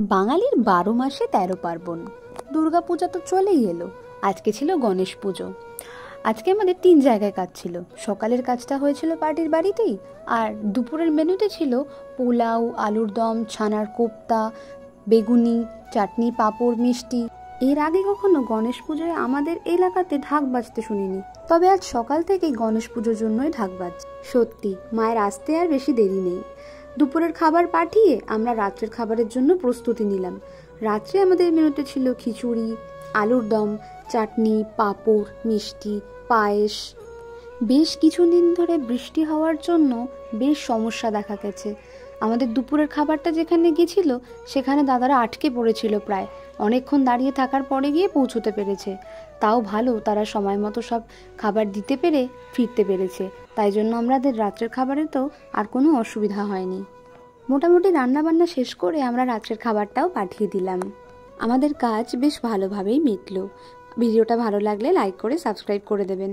বাঙালির ১২ মাসে ১৩ পার্বণ। দুর্গাপূজা তো চলেই এলো। আজকে ছিল গণেশ পুজো। আজকে আমাদের ৩ জায়গায় কাজ ছিল। সকালের কাজটা হয়েছিল পার্টির বাড়িতেই, আর দুপুরের মেনুতে ছিল পোলাও, আলুর দম, ছানার কোপ্তা, বেগুনি, চাটনি, পাঁপড়, মিষ্টি। এর আগে কখনো গণেশ পুজোয় আমাদের এলাকাতে ঢাক বাজতে শুনিনি, তবে আজ সকাল থেকেই গণেশ পুজোর জন্যই ঢাক বাজছে। সত্যি মায়ের আসতে আর বেশি দেরি নেই। দুপুরের খাবার পাঠিয়ে আমরা রাত্রের খাবারের জন্য প্রস্তুতি নিলাম। রাত্রে আমাদের মেনুতে ছিল খিচুড়ি, আলুর দম, চাটনি, পাঁপড়, মিষ্টি, পায়েস। বেশ কিছুদিন ধরে বৃষ্টি হওয়ার জন্য বেশ সমস্যা দেখা গেছে। আমাদের দুপুরের খাবারটা যেখানে গেছিল সেখানে দাদারা আটকে পড়েছিল, প্রায় অনেকক্ষণ দাঁড়িয়ে থাকার পরে গিয়ে পৌঁছতে পেরেছে। তাও ভালো, তারা সময় মতো সব খাবার দিতে পেরে ফিরতে পেরেছে। তাই জন্য আমাদের রাত্রের খাবারে তো আর কোনো অসুবিধা হয়নি। মোটামুটি রান্নাবান্না শেষ করে আমরা রাত্রের খাবারটাও পাঠিয়ে দিলাম। আমাদের কাজ বেশ ভালোভাবেই মিটলো। ভিডিওটা ভালো লাগলে লাইক করে সাবস্ক্রাইব করে দেবেন।